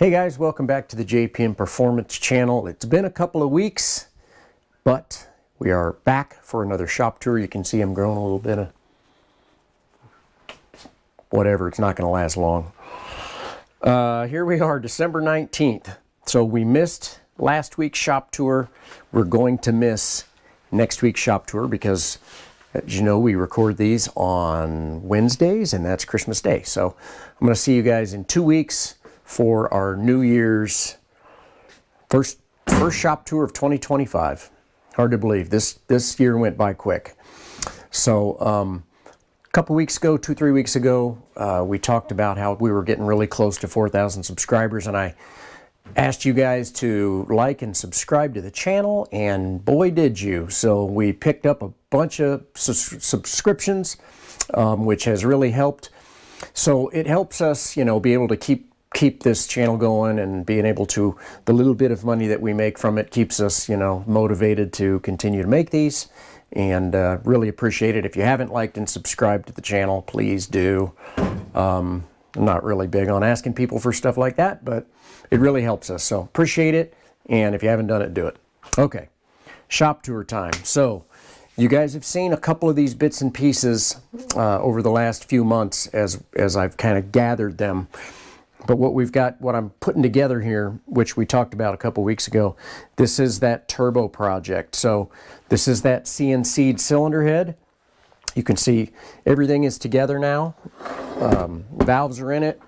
Hey guys, welcome back to the JPM Performance channel. It's been a couple of weeks, but we are back for another shop tour. You can see I'm growing a little bit of whatever. It's not going to last long. Here we are, December 19th. So we missed last week's shop tour. We're going to miss next week's shop tour because, as you know, we record these on Wednesdays, and that's Christmas Day. So I'm going to see you guys in 2 weeks for our New Year's first shop tour of 2025. Hard to believe. This year went by quick. So a couple weeks ago, 2-3 weeks ago, we talked about how we were getting really close to 4,000 subscribers, and I asked you guys to like and subscribe to the channel, and boy did you. So we picked up a bunch of subscriptions, which has really helped. So it helps us, you know, be able to keep this channel going, and being able to, the little bit of money that we make from it keeps us, you know, motivated to continue to make these, and really appreciate it. If you haven't liked and subscribed to the channel, please do. I'm not really big on asking people for stuff like that, but it really helps us, so appreciate it. And if you haven't done it, do it. Okay, shop tour time. So you guys have seen a couple of these bits and pieces over the last few months as I've kind of gathered them. But what we've got, what I'm putting together here, which we talked about a couple weeks ago, this is that turbo project. So this is that CNC'd cylinder head. You can see everything is together now. Valves are in it.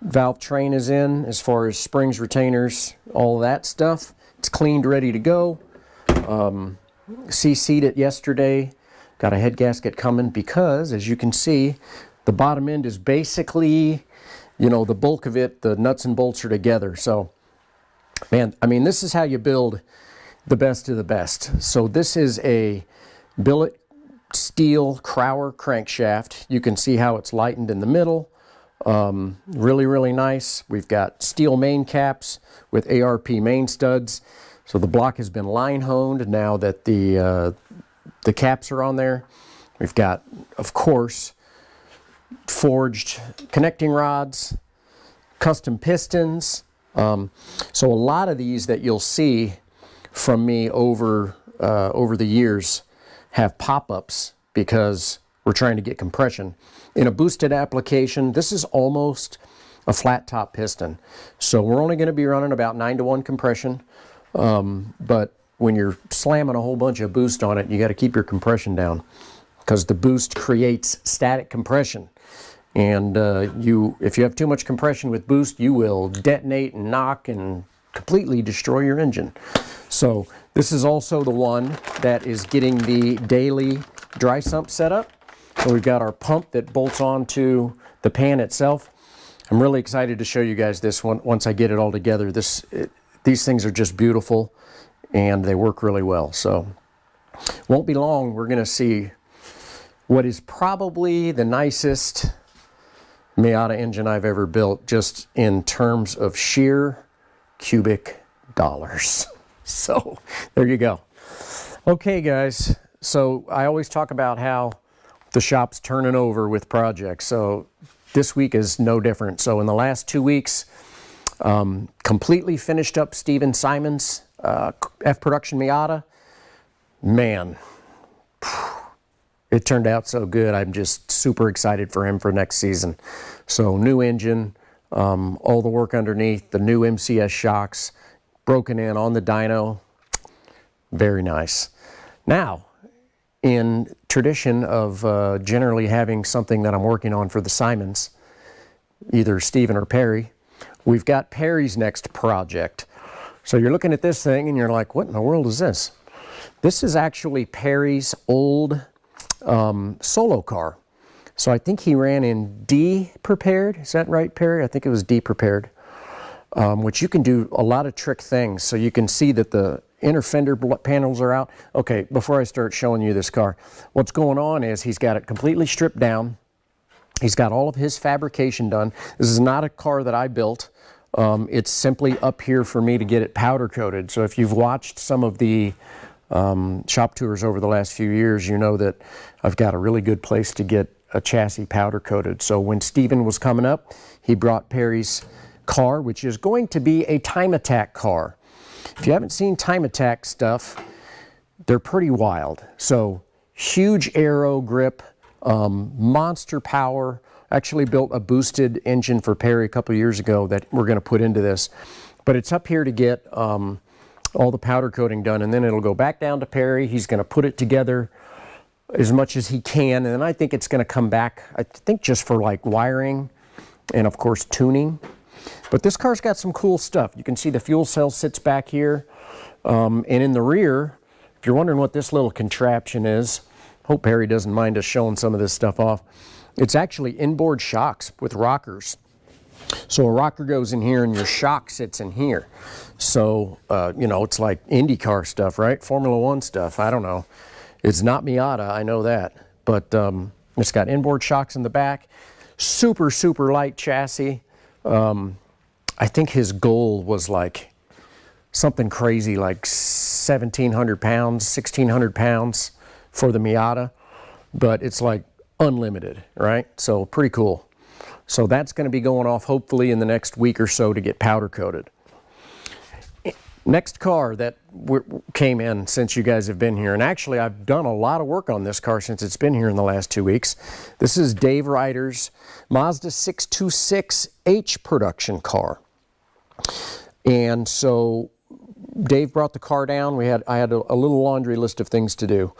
Valve train is in, as far as springs, retainers, all of that stuff. It's cleaned, ready to go. CC'd it yesterday. Got a head gasket coming because, as you can see, the bottom end is basically, you know, the bulk of it, the nuts and bolts are together. So, man, I mean, this is how you build the best of the best. So this is a billet steel Crower crankshaft. You can see how it's lightened in the middle. Really, really nice. We've got steel main caps with ARP main studs. So the block has been line honed now that the caps are on there. We've got, of course, forged connecting rods, custom pistons. So a lot of these that you'll see from me over the years have pop-ups because we're trying to get compression. In a boosted application, this is almost a flat top piston. So we're only going to be running about 9-to-1 compression. But when you're slamming a whole bunch of boost on it, you got to keep your compression down, because the boost creates static compression. And if you have too much compression with boost, you will detonate and knock and completely destroy your engine. So this is also the one that is getting the daily dry sump setup. So we've got our pump that bolts onto the pan itself. I'm really excited to show you guys this one once I get it all together. These things are just beautiful, and they work really well. So won't be long, we're going to see what is probably the nicest Miata engine I've ever built, just in terms of sheer cubic dollars. So there you go. Okay guys, so I always talk about how the shop's turning over with projects. So this week is no different. So in the last 2 weeks, completely finished up Steven Simon's F-Production Miata. Man, it turned out so good. I'm just super excited for him for next season. So new engine, all the work underneath, the new MCS shocks, broken in on the dyno. Very nice. Now, in tradition of generally having something that I'm working on for the Simons, either Steven or Perry, we've got Perry's next project. So you're looking at this thing and you're like, what in the world is this? This is actually Perry's old solo car. So I think he ran in D prepared. Is that right, Perry? I think it was D prepared, which you can do a lot of trick things. So you can see that the inner fender panels are out. Okay, before I start showing you this car, what's going on is he's got it completely stripped down. He's got all of his fabrication done. This is not a car that I built. It's simply up here for me to get it powder coated. So if you've watched some of the shop tours over the last few years, you know that I've got a really good place to get a chassis powder coated. So when Steven was coming up, he brought Perry's car, which is going to be a time attack car. If you haven't seen time attack stuff, they're pretty wild. So huge aero grip, monster power. Actually built a boosted engine for Perry a couple of years ago that we're going to put into this. But it's up here to get all the powder coating done, and then it'll go back down to Perry. He's going to put it together as much as he can, and then I think it's going to come back, I think, just for like wiring and of course tuning. But this car's got some cool stuff. You can see the fuel cell sits back here, and in the rear, if you're wondering what this little contraption is, hope Perry doesn't mind us showing some of this stuff off. It's actually inboard shocks with rockers. So a rocker goes in here and your shock sits in here. So, you know, it's like IndyCar stuff, right? Formula One stuff. I don't know. It's not Miata, I know that. But it's got inboard shocks in the back. Super, super light chassis. I think his goal was like something crazy, like 1,700 pounds, 1,600 pounds for the Miata. But it's like unlimited, right? So pretty cool. So that's going to be going off hopefully in the next week or so to get powder coated. Next car that came in since you guys have been here, and actually I've done a lot of work on this car since it's been here in the last 2 weeks. This is Dave Ryder's Mazda 626H production car. And so Dave brought the car down. I had a little laundry list of things to do.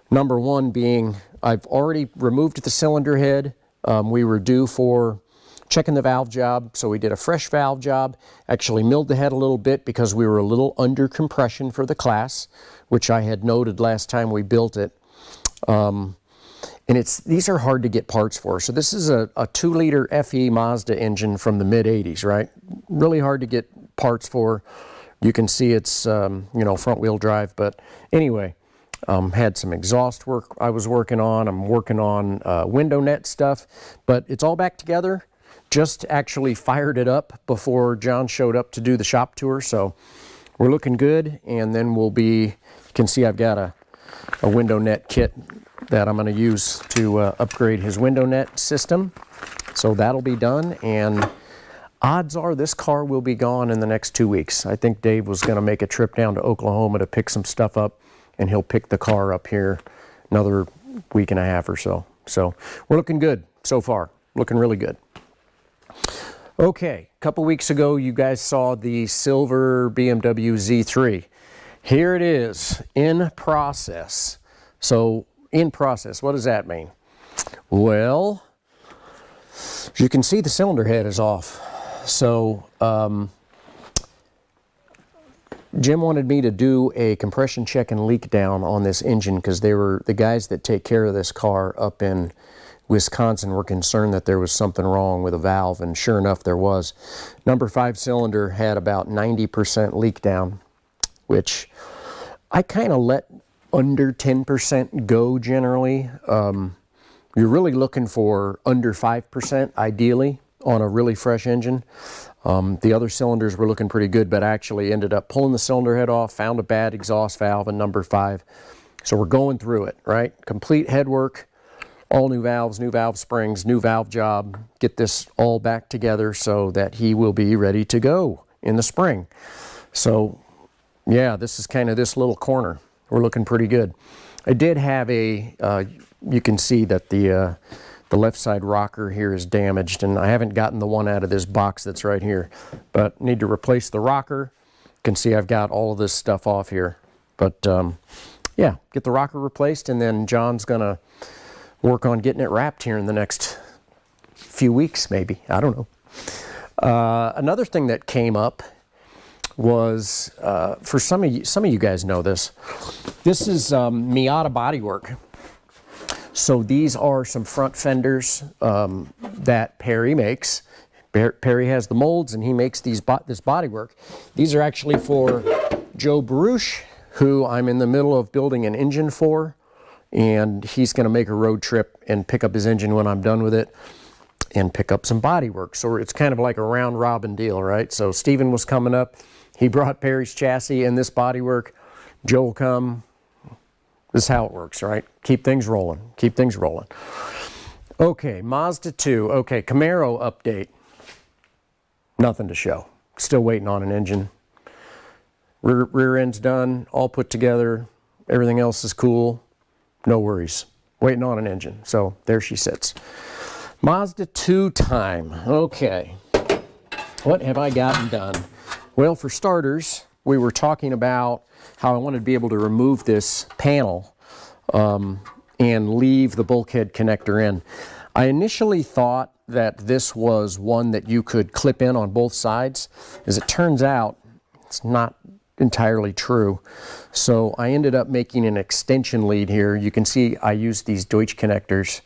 Number one being I've already removed the cylinder head. We were due for checking the valve job, so we did a fresh valve job. Actually milled the head a little bit because we were a little under compression for the class, which I had noted last time we built it. And these are hard to get parts for. So this is a 2-liter FE Mazda engine from the mid-'80s, right? Really hard to get parts for. You can see it's, you know, front-wheel drive. But anyway, had some exhaust work I was working on. I'm working on window net stuff. But it's all back together. Just actually fired it up before John showed up to do the shop tour. So we're looking good. And then we'll be, you can see I've got a window net kit that I'm going to use to upgrade his window net system. So that'll be done, and odds are this car will be gone in the next 2 weeks. I think Dave was going to make a trip down to Oklahoma to pick some stuff up, and he'll pick the car up here another week and a half or so. So we're looking good so far, looking really good. Okay, a couple weeks ago you guys saw the silver BMW Z3. Here it is, in process. So in process, what does that mean? Well, as you can see, the cylinder head is off. So Jim wanted me to do a compression check and leak down on this engine because they were the guys that take care of this car up in Wisconsin were concerned that there was something wrong with a valve, and sure enough there was. Number 5 cylinder had about 90% leak down, which I kind of let under 10% go generally. You're really looking for under 5% ideally on a really fresh engine. The other cylinders were looking pretty good, but actually ended up pulling the cylinder head off, found a bad exhaust valve in number 5. So we're going through it, right? Complete head work, all new valves, new valve springs, new valve job. Get this all back together so that he will be ready to go in the spring. So yeah, this is kind of this little corner. We're looking pretty good. I did have a, you can see that the left side rocker here is damaged, and I haven't gotten the one out of this box that's right here, but need to replace the rocker. You can see I've got all of this stuff off here. But yeah, get the rocker replaced, and then John's gonna work on getting it wrapped here in the next few weeks, maybe. I don't know. Another thing that came up was, for some of you guys know this. This is Miata Bodywork. So these are some front fenders that Perry makes. Perry has the molds, and he makes this bodywork. These are actually for Joe Baruch, who I'm in the middle of building an engine for, and he's going to make a road trip and pick up his engine when I'm done with it and pick up some bodywork. So it's kind of like a round robin deal, right? So Steven was coming up. He brought Perry's chassis and this bodywork. Joe will come. This is how it works, right? Keep things rolling. Keep things rolling. Okay, Mazda 2. Okay, Camaro update. nothing to show. Still waiting on an engine. Rear end's done, all put together. Everything else is cool. No worries. Waiting on an engine. So there she sits. Mazda 2 time. Okay. What have I gotten done? Well, for starters, we were talking about how I wanted to be able to remove this panel and leave the bulkhead connector in. I initially thought that this was one that you could clip in on both sides. As it turns out, it's not entirely true. So I ended up making an extension lead here. You can see I used these Deutsch connectors,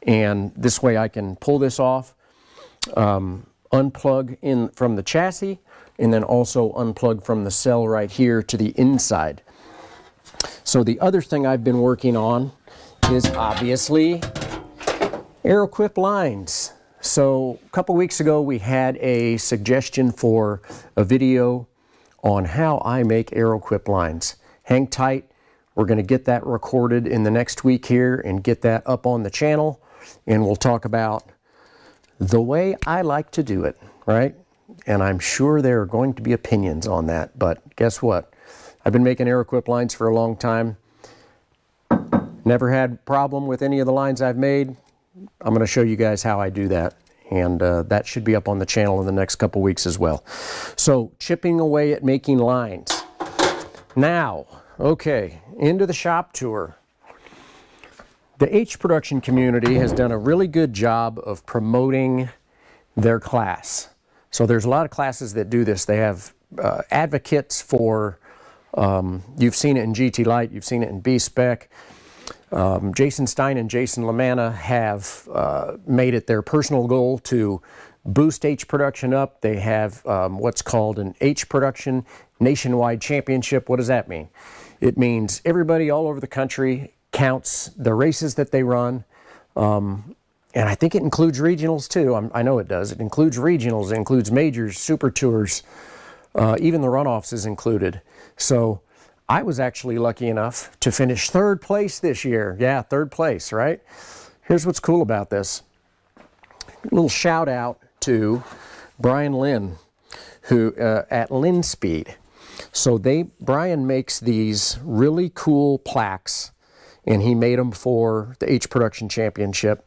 and this way I can pull this off, unplug in from the chassis, and then also unplug from the cell right here to the inside. So the other thing I've been working on is obviously Aeroquip lines. So a couple weeks ago we had a suggestion for a video on how I make Aeroquip lines. Hang tight, we're going to get that recorded in the next week here and get that up on the channel, and we'll talk about the way I like to do it, right? And I'm sure there are going to be opinions on that, but guess what? I've been making Aeroquip lines for a long time. Never had problem with any of the lines I've made. I'm going to show you guys how I do that, and that should be up on the channel in the next couple weeks as well. So, chipping away at making lines. Now, okay, into the shop tour. The H production community has done a really good job of promoting their class. So there's a lot of classes that do this. They have advocates for, you've seen it in GT Light, you've seen it in B-Spec. Jason Stein and Jason LaManna have made it their personal goal to boost H production up. They have what's called an H production nationwide championship. What does that mean? It means everybody all over the country counts the races that they run. And I think it includes regionals too. I know it does. It includes regionals, it includes majors, super tours, even the runoffs is included. So I was actually lucky enough to finish 3rd place this year. Yeah, 3rd place, right? Here's what's cool about this. A little shout out to Brian Lynn, who at Lynn Speed. So Brian makes these really cool plaques, and he made them for the H Production Championship.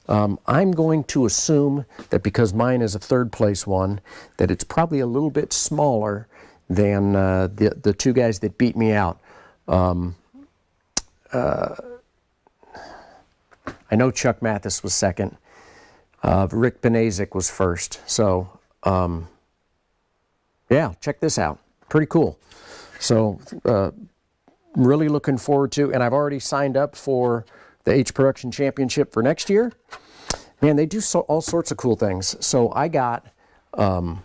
I'm going to assume that because mine is a 3rd place one, that it's probably a little bit smaller than the two guys that beat me out. I know Chuck Mathis was 2nd. Rick Benazik was 1st. So, yeah, check this out. Pretty cool. So, really looking forward to, and I've already signed up for the H Production Championship for next year. Man, they do all sorts of cool things. So I got some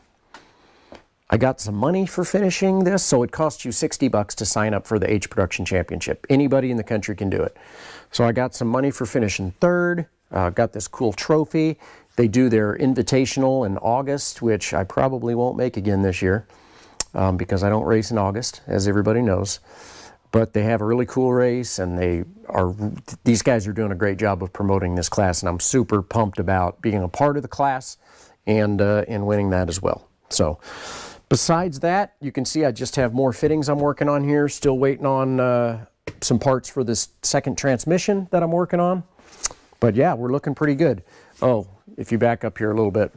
money for finishing this. So it costs you $60 to sign up for the H Production Championship. Anybody in the country can do it. So I got some money for finishing 3rd. Got this cool trophy. They do their invitational in August, which I probably won't make again this year because I don't race in August, as everybody knows. But they have a really cool race, and these guys are doing a great job of promoting this class, and I'm super pumped about being a part of the class and winning that as well. So, besides that, you can see I just have more fittings I'm working on here. Still waiting on some parts for this 2nd transmission that I'm working on. But yeah, we're looking pretty good. Oh, if you back up here a little bit,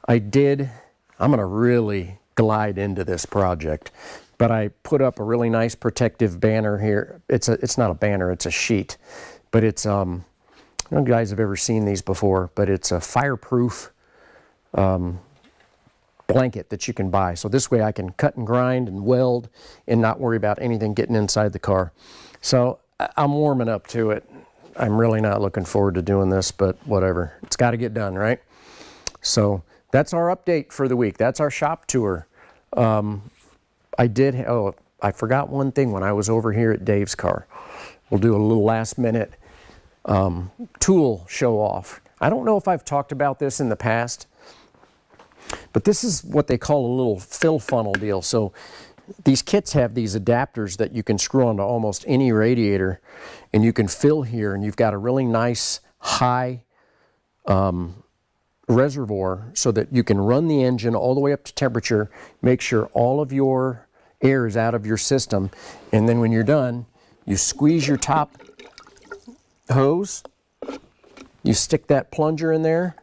I'm going to really glide into this project. But I put up a really nice protective banner here. It's not a banner, it's a sheet. But it's, I don't know if you guys have ever seen these before, but it's a fireproof blanket that you can buy. So this way I can cut and grind and weld and not worry about anything getting inside the car. So I'm warming up to it. I'm really not looking forward to doing this, but whatever. It's got to get done, right? So that's our update for the week. That's our shop tour. I forgot one thing when I was over here at Dave's car. We'll do a little last minute tool show off. I don't know if I've talked about this in the past, but this is what they call a little fill funnel deal. So these kits have these adapters that you can screw onto almost any radiator, and you can fill here, and you've got a really nice high reservoir so that you can run the engine all the way up to temperature, make sure all of your air is out of your system, and then when you're done, you squeeze your top hose, you stick that plunger in there,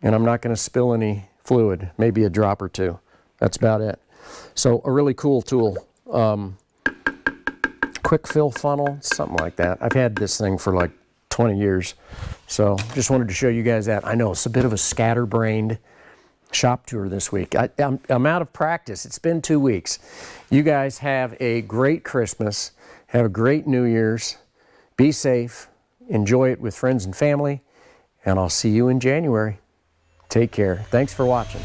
and I'm not going to spill any fluid, maybe a drop or two. That's about it. So a really cool tool. Quick fill funnel, something like that. I've had this thing for like 20 years. So just wanted to show you guys that. I know it's a bit of a scatterbrained shop tour this week. I'm out of practice. It's been 2 weeks. You guys have a great Christmas. Have a great New Year's. Be safe. Enjoy it with friends and family. And I'll see you in January. Take care. Thanks for watching.